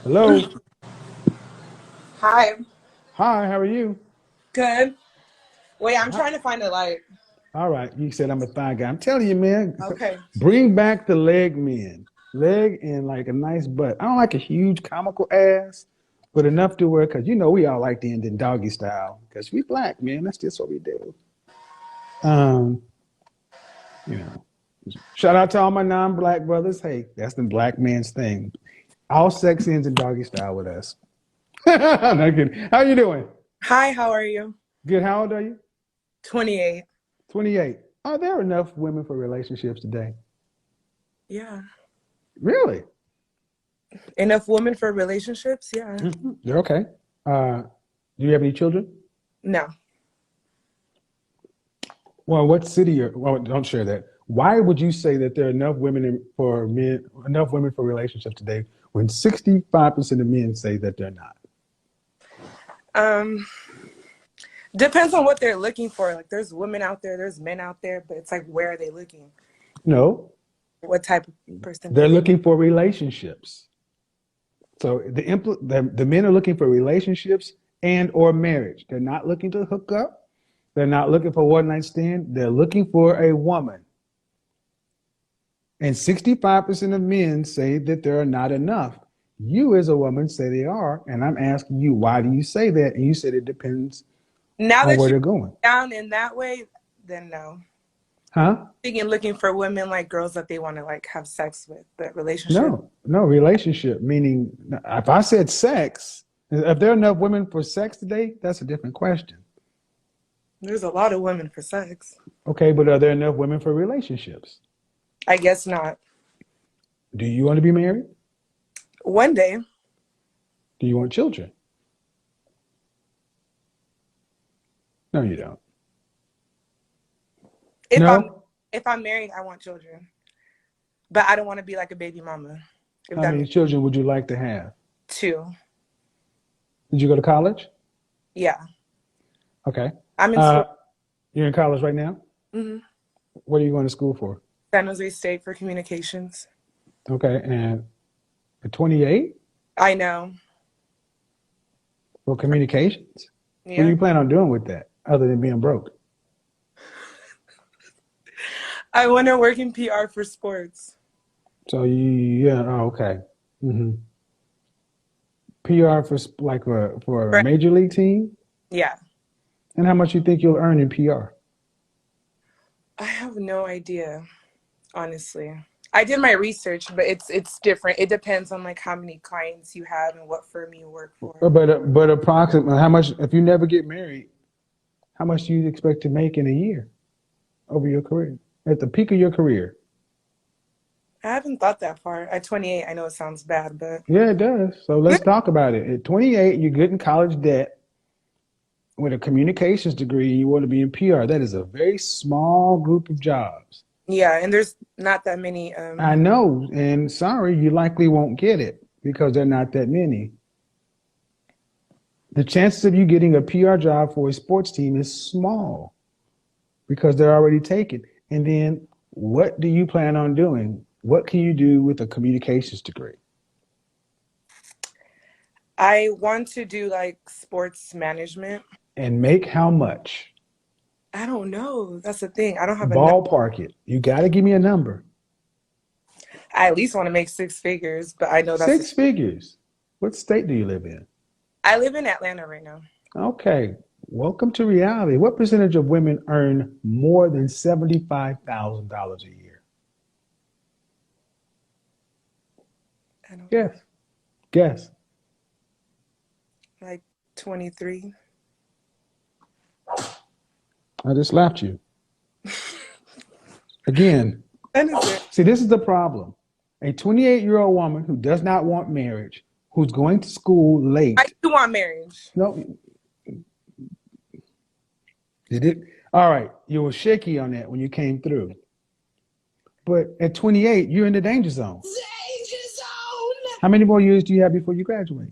Hello. Hi. Hi, how are you? Good. Wait, I'm Hi. trying to find a light. All right. You said I'm a thigh guy. I'm telling you, man, Okay. bring back the leg men. Leg and like a nice butt. I don't like a huge comical ass, but enough to where, because we all like the end in doggy style. Because we black, man. That's just what we do. Um, you know, Shout out to all my non-black brothers. Hey, that's the black man's thing. All sex ends in doggy style with us. Not kidding. How you doing? Hi, how are you? Good. How old are you? 28. 28. Are there enough women for relationships today? Yeah. Really? Enough women for relationships? Yeah. They're okay. Uh, do you have any children? No. Well, what city? Well, don't share that. Why would you say that there are enough for men, enough women for relationships today, when 65% of men say that they're not? Um, Depends on what they're looking for. Like there's women out there, there's men out there, but it's like where are they looking? No, What type of person they're they looking for relationships. So the men are looking for relationships and or marriage. They're not looking to hook up. They're not looking for one night stand. They're looking for a woman. And 65% of men say that there are not enough. You, as a woman, say they are. And I'm asking you, why do you say that? And you said it depends now on that where you're they're going. down in that way, then no. Huh? Thinking looking for women like girls that they want to like have sex with, but relationship. No, no relationship. Meaning, if I said sex, if there are enough women for sex today, that's a different question. There's a lot of women for sex. Okay, but are there enough women for relationships? I guess not. Do you want to be married? One day, Do you want children? No, you don't. if I'm No? if I'm married, I want children. But I don't want to be like a baby mama. If How that many makes children would you like to have? two. Did you go to college? Yeah. Okay. I'm in Uh, school. you're in college right now? hmm What are you going to school for? San Jose State for communications. Okay. And at 28 I know. for communications? What do Yeah. you plan on doing with that other than being broke? I want to work in PR for sports. So yeah, oh, okay. PR for for a Right. major league team? Yeah. And how much you think you'll earn in PR? I have no idea, honestly. I did my research, but it's different. It depends on like how many clients you have and what firm you work for. But approximately how much if you never get married, how much do you expect to make in a year over your career? At the peak of your career? I haven't thought that far. At 28, I know it sounds bad, but Yeah, it does. So let's talk about it. At 28, you're getting college debt with a communications degree and you want to be in PR. That is a very small group of jobs. yeah, and there's not that many I know, and sorry, you likely won't get it because there are not that many. The chances of you getting a PR job for a sports team is small because they're already taken. And then what do you plan on doing? What can you do with a communications degree? I want to do like sports management. And make how much? I don't know. That's the thing. I don't have enough. Ballpark it. You got to give me a number. I at least want to make six figures, but I know that's Six figures. What state do you live in? I live in Atlanta right now. Okay. Welcome to reality. What percentage of women earn more than $75,000 a year? I don't Guess. Guess. like 23. I just laughed you. Again, That is it. see, this is the problem. A 28-year-old woman who does not want marriage, who's going to school I late. do want marriage. No, did it? All right. You were shaky on that when you came through. But at 28, you're in the danger zone. Danger zone. How many more years do you have before you graduate?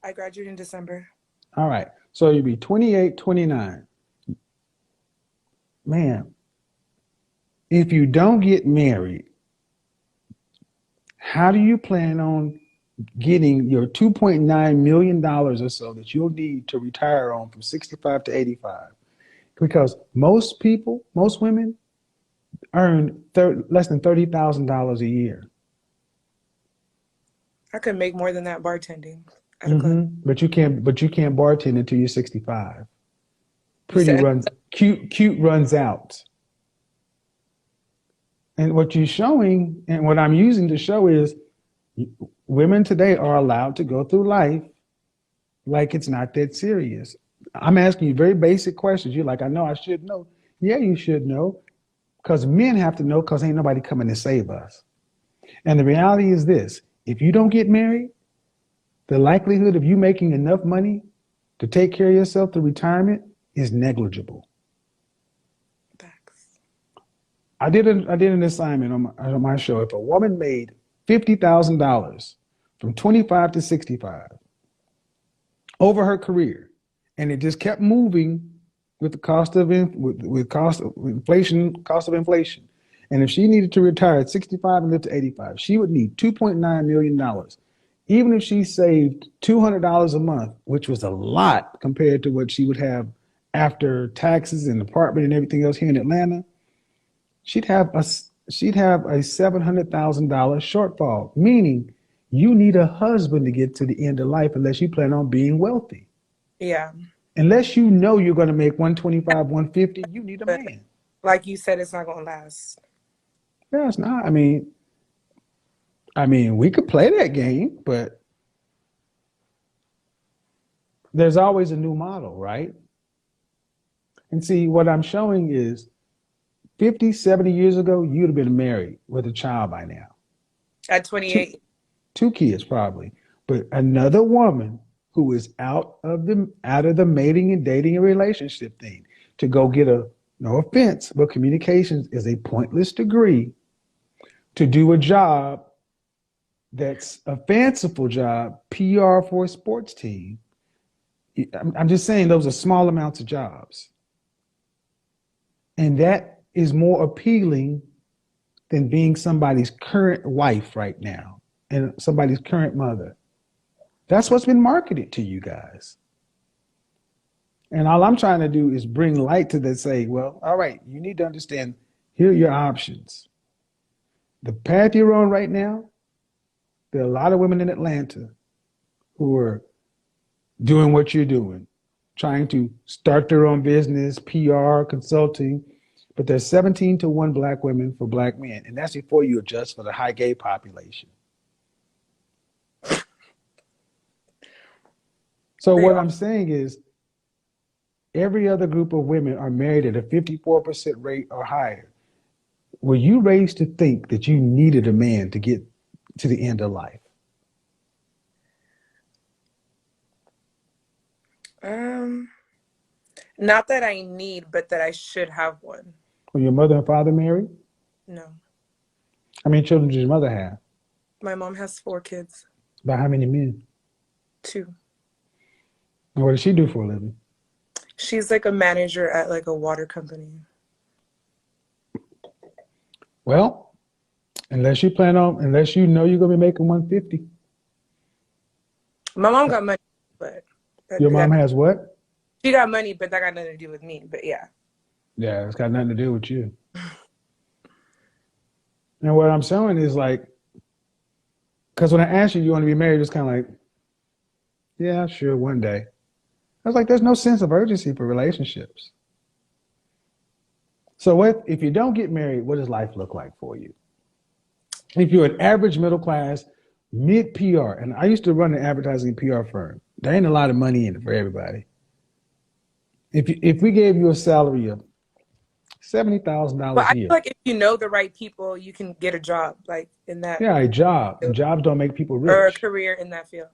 I graduated in December. All right. So you'll be 28, 29. Man, if you don't get married, how do you plan on getting your $2.9 million or so that you'll need to retire on from 65 to 85. Because most people, most women earn less than $30,000 a year. I could make more than that bartending at a club. But you can't. But you can't bartend until you're 65. You said Cute runs out. And what you're showing, and what I'm using to show is, women today are allowed to go through life like it's not that serious. I'm asking you very basic questions. You're like, I know I should know. Yeah, you should know, because men have to know, because ain't nobody coming to save us. And the reality is this: if you don't get married, the likelihood of you making enough money to take care of yourself through retirement is negligible. facts. I did an assignment on my show. If a woman made $50,000 from 25 to 65 over her career, and it just kept moving with the cost of inflation, and if she needed to retire at 65 and live to 85, she would need $2.9 million. Even if she saved $200 a month, which was a lot compared to what she would have after taxes and apartment and everything else here in Atlanta, she'd have a $700,000 shortfall, meaning you need a husband to get to the end of life unless you plan on being wealthy. Yeah. Unless you know you're going to make 125, 150, you need a But man. like you said, it's not going to last. Yeah, it's not. I mean, we could play that game, but there's always a new model, right? And see, what I'm showing is 50, 70 years ago, you'd have been married with a child by now. At 28. Two kids probably. But another woman who is out of the mating and dating and relationship thing to go get no offense, but communications is a pointless degree to do a job that's a fanciful job, PR for a sports team. I'm just saying those are small amounts of jobs. And that is more appealing than being somebody's current wife right now and somebody's current mother. That's what's been marketed to you guys. And all I'm trying to do is bring light to that, say, well, all right, you need to understand, here are your options. The path you're on right now, there are a lot of women in Atlanta who are doing what you're doing, trying to start their own business, PR, consulting, but there's 17 to 1 black women for black men, and that's before you adjust for the high gay population. So what I'm saying is, every other group of women are married at a 54% rate or higher. Were you raised to think that you needed a man to get to the end of life? Not that I need, but that I should have one. Were your mother and father married? No. How many children does your mother have? My mom has 4 kids. About how many men? 2. And what does she do for a living? She's like a manager at like a water company. Well, unless you know you're gonna be making 150. My mom got money, but your mom has what? She got money, but that got nothing to do with me. But yeah. Yeah, it's got nothing to do with you. And what I'm showing is like, because when I asked you want to be married, it's kind of like, yeah, sure, one day. I was like, there's no sense of urgency for relationships. So if you don't get married, what does life look like for you? If you're an average middle class, mid PR, and I used to run an advertising PR firm, there ain't a lot of money in it for everybody. If we gave you a salary of $70,000 But I a year. feel like if you know the right people, you can get a job like in that. Yeah, a job. And jobs don't make people rich. Or a career in that field.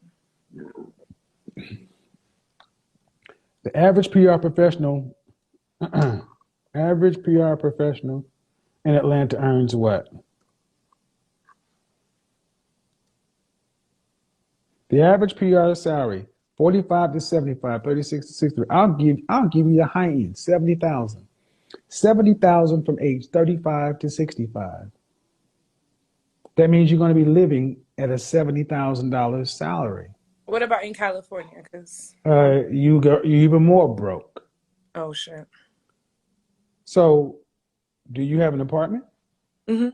The average PR professional, in Atlanta earns what? The average PR salary, 45 to 75, 36 to 63. I'll give you the high end, 70,000. 70,000 from age 35 to 65. That means you're going to be living at a $70,000 salary. What about in California? Because You're even more broke. oh shit. So, do you have an apartment? Hmm.